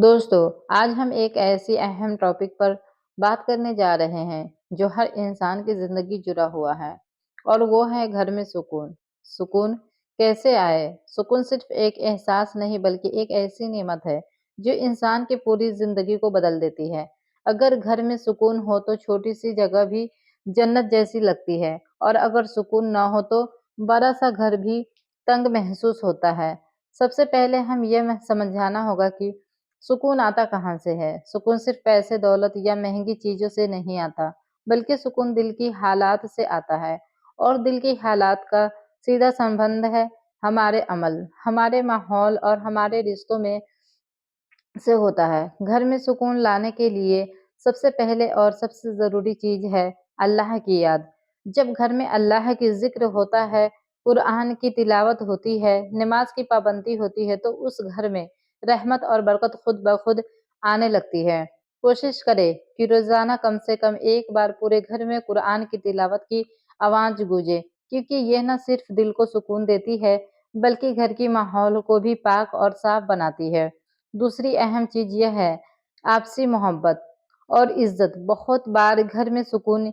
دوستو آج ہم ایک ایسی اہم ٹاپک پر بات کرنے جا رہے ہیں جو ہر انسان کی زندگی جڑا ہوا ہے اور وہ ہے گھر میں سکون۔ سکون کیسے آئے؟ سکون صرف ایک احساس نہیں بلکہ ایک ایسی نعمت ہے جو انسان کی پوری زندگی کو بدل دیتی ہے۔ اگر گھر میں سکون ہو تو چھوٹی سی جگہ بھی جنت جیسی لگتی ہے اور اگر سکون نہ ہو تو بڑا سا گھر بھی تنگ محسوس ہوتا ہے۔ سب سے پہلے ہم یہ سمجھانا ہوگا کہ سکون آتا کہاں سے ہے۔ سکون صرف پیسے دولت یا مہنگی چیزوں سے نہیں آتا بلکہ سکون دل کی حالات سے آتا ہے اور دل کی حالات کا سیدھا سمبند ہے ہمارے عمل ہمارے ماحول اور ہمارے رشتوں میں سے ہوتا ہے۔ گھر میں سکون لانے کے لیے سب سے پہلے اور سب سے ضروری چیز ہے اللہ کی یاد۔ جب گھر میں اللہ کی ذکر ہوتا ہے، قرآن کی تلاوت ہوتی ہے، نماز کی پابندی ہوتی ہے تو اس گھر میں رحمت اور برکت خود بخود آنے لگتی ہے۔ کوشش کرے کہ روزانہ کم سے کم ایک بار پورے گھر میں قرآن کی تلاوت کی آواز گونجے، کیونکہ یہ نہ صرف دل کو سکون دیتی ہے بلکہ گھر کی ماحول کو بھی پاک اور صاف بناتی ہے۔ دوسری اہم چیز یہ ہے آپسی محبت اور عزت۔ بہت بار گھر میں سکون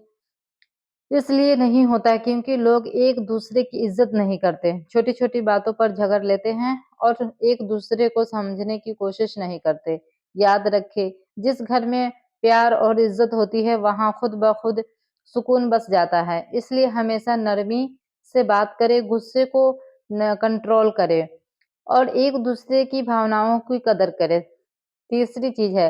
اس لیے نہیں ہوتا کیونکہ لوگ ایک دوسرے کی عزت نہیں کرتے، چھوٹی چھوٹی باتوں پر جھگڑ لیتے ہیں اور ایک دوسرے کو سمجھنے کی کوشش نہیں کرتے۔ یاد رکھے جس گھر میں پیار اور عزت ہوتی ہے وہاں خود بخود سکون بس جاتا ہے۔ اس لیے ہمیشہ نرمی سے بات کرے، غصے کو کنٹرول کرے اور ایک دوسرے کی بھاوناؤں کی قدر کرے۔ تیسری چیز ہے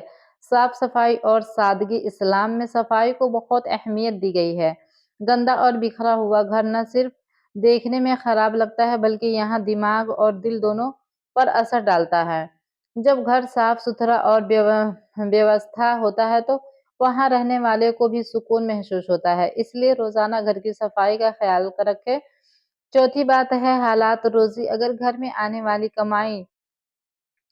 صاف صفائی اور سادگی۔ اسلام میں صفائی کو بہت اہمیت دی گئی ہے۔ گندا اور بکھرا ہوا گھر نہ صرف دیکھنے میں خراب لگتا ہے بلکہ یہاں دماغ اور دل دونوں پر اثر ڈالتا ہے۔ جب گھر صاف ستھرا اور بیوستھا ہوتا ہے تو وہاں رہنے والے کو بھی سکون محسوس ہوتا ہے۔ اس لیے روزانہ گھر کی صفائی کا خیال رکھے۔ چوتھی بات ہے حلال روزی۔ اگر گھر میں آنے والی کمائی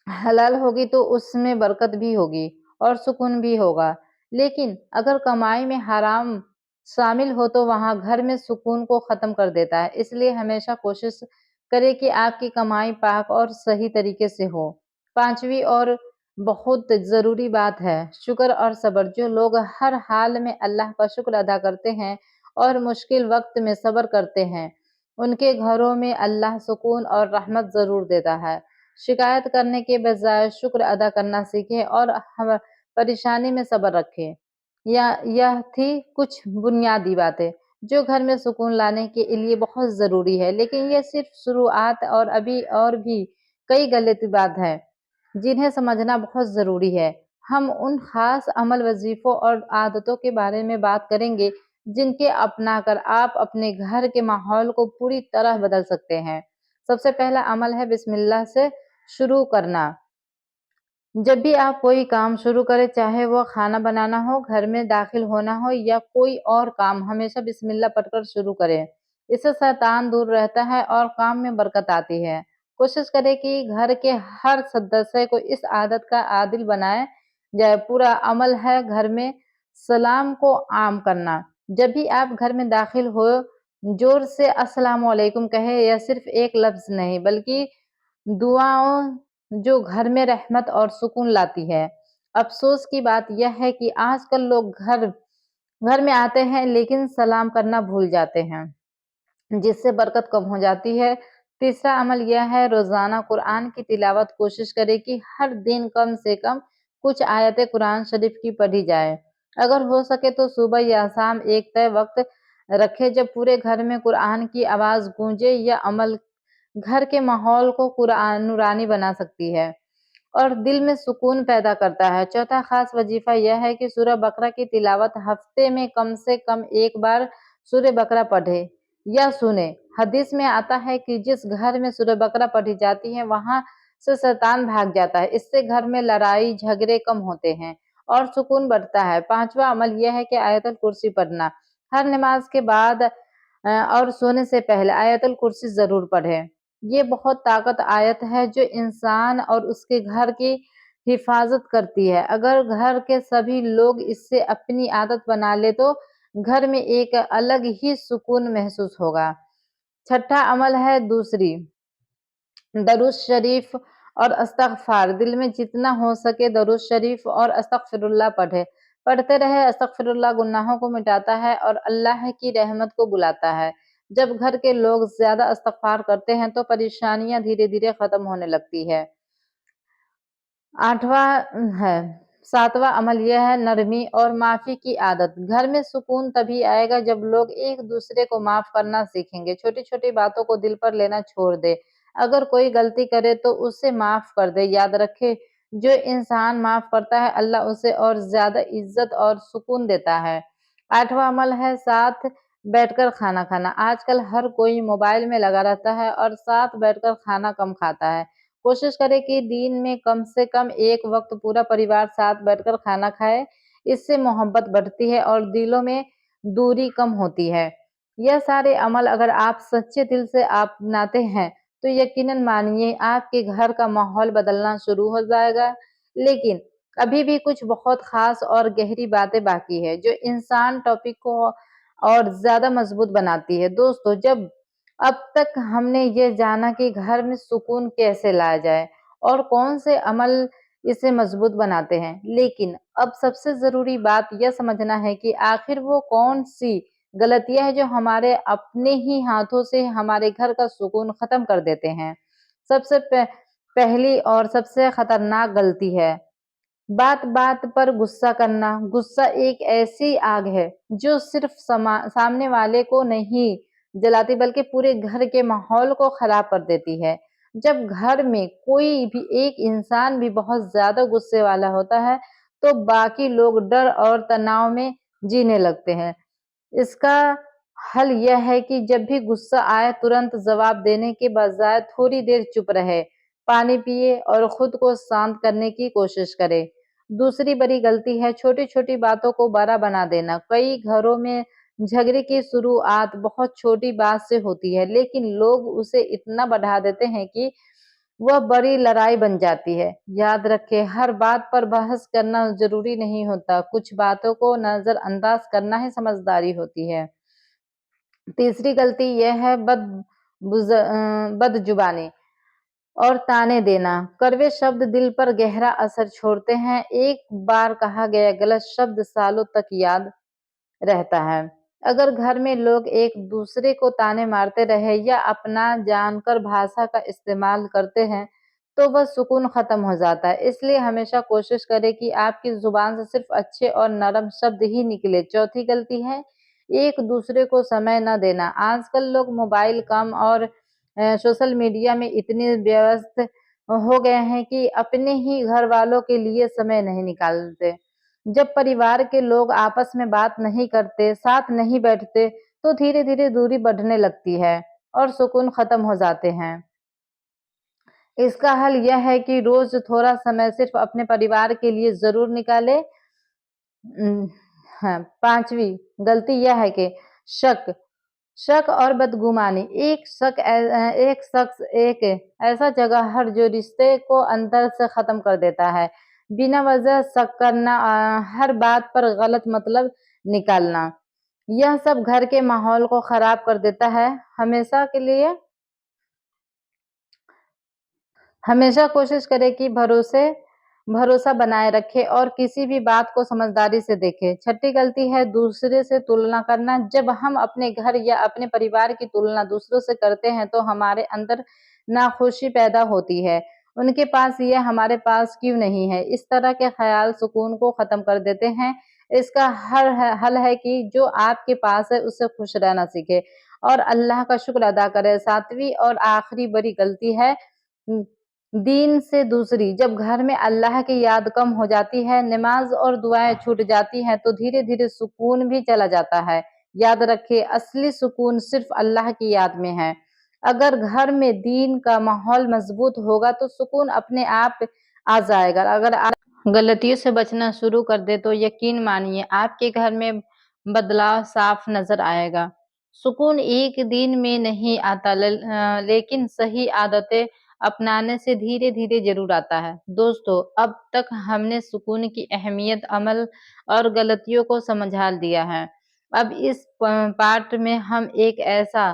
حلال ہوگی تو اس میں برکت بھی ہوگی اور سکون بھی ہوگا، لیکن اگر کمائی میں حرام شامل ہو تو وہاں گھر میں سکون کو ختم کر دیتا ہے۔ اس لیے ہمیشہ کوشش کرے کہ آپ کی کمائی پاک اور صحیح طریقے سے ہو۔ پانچویں اور بہت ضروری بات ہے شکر اور صبر۔ جو لوگ ہر حال میں اللہ کا شکر ادا کرتے ہیں اور مشکل وقت میں صبر کرتے ہیں ان کے گھروں میں اللہ سکون اور رحمت ضرور دیتا ہے۔ شکایت کرنے کے بجائے شکر ادا کرنا سیکھیں اور پریشانی میں صبر رکھیں۔ یہ تھی کچھ بنیادی باتیں جو گھر میں سکون لانے کے لیے بہت ضروری ہے، لیکن یہ صرف شروعات اور ابھی اور بھی کئی غلط بات ہیں جنہیں سمجھنا بہت ضروری ہے۔ ہم ان خاص عمل وظیفوں اور عادتوں کے بارے میں بات کریں گے جن کے اپنا کر آپ اپنے گھر کے ماحول کو پوری طرح بدل سکتے ہیں۔ سب سے پہلا عمل ہے بسم اللہ سے شروع کرنا۔ جب بھی آپ کوئی کام شروع کریں، چاہے وہ کھانا بنانا ہو، گھر میں داخل ہونا ہو یا کوئی اور کام، ہمیشہ بسم اللہ پڑھ کر شروع کریں۔ اس سے شیطان دور رہتا ہے اور کام میں برکت آتی ہے۔ کوشش کریں کہ گھر کے ہر سدسیہ کو اس عادت کا عادی بنایا جائے۔ پورا عمل ہے گھر میں سلام کو عام کرنا۔ جب بھی آپ گھر میں داخل ہو زور سے السلام علیکم کہیں، یا صرف ایک لفظ نہیں بلکہ دعاؤں جو گھر میں رحمت اور سکون لاتی ہے۔ افسوس کی بات یہ ہے کہ آج کل لوگ گھر میں آتے ہیں لیکن سلام کرنا بھول جاتے ہیں، جس سے برکت کم ہو جاتی ہے۔ تیسرا عمل یہ ہے روزانہ قرآن کی تلاوت۔ کوشش کرے کہ ہر دن کم سے کم کچھ آیتیں قرآن شریف کی پڑھی جائے۔ اگر ہو سکے تو صبح یا شام ایک طے وقت رکھے جب پورے گھر میں قرآن کی آواز گونجے۔ یہ عمل گھر کے ماحول کو نورانی بنا سکتی ہے اور دل میں سکون پیدا کرتا ہے۔ چوتھا خاص وظیفہ یہ ہے کہ سورہ بقرہ کی تلاوت۔ ہفتے میں کم سے کم ایک بار سورہ بقرہ پڑھے یا سنے۔ حدیث میں آتا ہے کہ جس گھر میں سورہ بقرہ پڑھی جاتی ہے وہاں سے شیطان بھاگ جاتا ہے۔ اس سے گھر میں لڑائی جھگڑے کم ہوتے ہیں اور سکون بڑھتا ہے۔ پانچواں عمل یہ ہے کہ آیت الکرسی پڑھنا۔ ہر نماز کے بعد اور سونے سے پہلے آیت الکرسی ضرور پڑھیں۔ یہ بہت طاقت آیت ہے جو انسان اور اس کے گھر کی حفاظت کرتی ہے۔ اگر گھر کے سبھی لوگ اس سے اپنی عادت بنا لے تو گھر میں ایک الگ ہی سکون محسوس ہوگا۔ چھٹا عمل ہے درود شریف اور استغفار، دل میں جتنا ہو سکے درود شریف اور استغفر اللہ پڑھتے رہے۔ استغفر اللہ گناہوں کو مٹاتا ہے اور اللہ کی رحمت کو بلاتا ہے۔ جب گھر کے لوگ زیادہ استغفار کرتے ہیں تو پریشانیاں دھیرے دھیرے ختم ہونے لگتی ہے۔ ہے ساتواں عمل یہ ہے نرمی اور معافی کی عادت۔ گھر میں سکون تبھی آئے گا جب لوگ ایک دوسرے کو معاف کرنا سیکھیں گے۔ چھوٹی چھوٹی باتوں کو دل پر لینا چھوڑ دے۔ اگر کوئی غلطی کرے تو اسے معاف کر دے۔ یاد رکھے جو انسان معاف کرتا ہے اللہ اسے اور زیادہ عزت اور سکون دیتا ہے۔ آٹھواں عمل ہے ساتھ بیٹھ کر کھانا کھانا۔ آج کل ہر کوئی موبائل میں لگا رہتا ہے اور ساتھ بیٹھ کر کھانا کم کھاتا ہے۔ کوشش کرے کہ دن میں کم سے کم ایک وقت پورا پریوار ساتھ بیٹھ کر کھانا کھائے۔ اس سے محبت بڑھتی ہے اور دلوں میں دوری کم ہوتی ہے۔ یہ سارے عمل اگر آپ سچے دل سے اپناتے ہیں تو یقیناً مانیے آپ کے گھر کا ماحول بدلنا شروع ہو جائے گا۔ لیکن ابھی بھی کچھ بہت خاص اور گہری باتیں باقی ہے جو انسان ٹاپک کو اور زیادہ مضبوط بناتی ہے۔ دوستو اب تک ہم نے یہ جانا کہ گھر میں سکون کیسے لایا جائے اور کون سے عمل اسے مضبوط بناتے ہیں، لیکن اب سب سے ضروری بات یہ سمجھنا ہے کہ آخر وہ کون سی غلطیاں ہیں جو ہمارے اپنے ہی ہاتھوں سے ہمارے گھر کا سکون ختم کر دیتے ہیں۔ سب سے پہلی اور سب سے خطرناک غلطی ہے بات بات پر غصہ کرنا۔ غصہ ایک ایسی آگ ہے جو صرف سامنے والے کو نہیں جلاتی بلکہ پورے گھر کے ماحول کو خراب کر دیتی ہے۔ جب گھر میں کوئی بھی ایک انسان بھی بہت زیادہ غصے والا ہوتا ہے تو باقی لوگ ڈر اور تناؤ میں جینے لگتے ہیں۔ اس کا حل یہ ہے کہ جب بھی غصہ آئے ترنت جواب دینے کے بجائے تھوڑی دیر چپ رہے، پانی پیے اور خود کو شانت کرنے کی کوشش کرے۔ دوسری بڑی غلطی ہے چھوٹی چھوٹی باتوں کو بڑا بنا دینا۔ کئی گھروں میں جھگڑے کی شروعات بہت چھوٹی بات سے ہوتی ہے لیکن لوگ اسے اتنا بڑھا دیتے ہیں کہ وہ بڑی لڑائی بن جاتی ہے۔ یاد رکھے ہر بات پر بحث کرنا ضروری نہیں ہوتا، کچھ باتوں کو نظر انداز کرنا ہی سمجھداری ہوتی ہے۔ تیسری غلطی یہ ہے بد زبانی اور طعنے دینا۔ کڑوے شبد دل پر گہرا اثر چھوڑتے ہیں۔ ایک بار کہا گیا غلط شبد سالوں تک یاد رہتا ہے۔ اگر گھر میں لوگ ایک دوسرے کو طعنے مارتے رہے یا اپنا جان کر بھاشا کا استعمال کرتے ہیں تو وہ سکون ختم ہو جاتا ہے۔ اس لیے ہمیشہ کوشش کریں کہ آپ کی زبان سے صرف اچھے اور نرم شبد ہی نکلے۔ چوتھی غلطی ہے ایک دوسرے کو سمے نہ دینا۔ آج کل لوگ موبائل کام اور سوشل میڈیا میں اتنے ویست ہو گئے ہیں کہ اپنے ہی گھر والوں کے لیے سمے نہیں نکالتے۔ جب پریوار کے لوگ آپس میں بات نہیں کرتے، ساتھ نہیں بیٹھتے تو دھیرے دھیرے دوری بڑھنے لگتی ہے اور سکون ختم ہو جاتے ہیں۔ اس کا حل یہ ہے کہ روز تھوڑا سمے صرف اپنے پریوار کے لیے ضرور نکالے۔ پانچویں غلطی یہ ہے کہ شک اور بدگمانی۔ ایک شخص ایک ایسا جگہ ہے جو رشتے کو اندر سے ختم کر دیتا ہے۔ بنا وجہ شک کرنا، ہر بات پر غلط مطلب نکالنا، یہ سب گھر کے ماحول کو خراب کر دیتا ہے۔ ہمیشہ کوشش کرے کہ بھروسہ بنائے رکھے اور کسی بھی بات کو سمجھداری سے دیکھے۔ چھٹی غلطی ہے دوسرے سے تلنا کرنا۔ جب ہم اپنے گھر یا اپنے پریوار کی تلنا دوسروں سے کرتے ہیں تو ہمارے اندر ناخوشی پیدا ہوتی ہے۔ ان کے پاس یہ ہمارے پاس کیوں نہیں ہے؟ اس طرح کے خیال سکون کو ختم کر دیتے ہیں۔ اس کا حل ہے کہ جو آپ کے پاس ہے اس سے خوش رہنا سیکھے اور اللہ کا شکر ادا کرے۔ ساتویں اور آخری بڑی غلطی ہے دین سے دوری۔ جب گھر میں اللہ کی یاد کم ہو جاتی ہے، نماز اور دعائیں چھوٹ جاتی ہیں تو دھیرے دھیرے سکون بھی چلا جاتا ہے۔ یاد رکھے اصلی سکون صرف اللہ کی یاد میں ہے۔ اگر گھر میں دین کا ماحول مضبوط ہوگا تو سکون اپنے آپ آ جائے گا۔ اگر آپ غلطیوں سے بچنا شروع کر دیں تو یقین مانیے آپ کے گھر میں بدلاؤ صاف نظر آئے گا۔ سکون ایک دن میں نہیں آتا لیکن صحیح عادتیں اپنانے سے دھیرے دھیرے ضرور آتا ہے۔ دوستو اب تک ہم نے سکون کی اہمیت، عمل اور غلطیوں کو سمجھا لیا ہے۔ اب اس پارٹ میں ہم ایک ایسا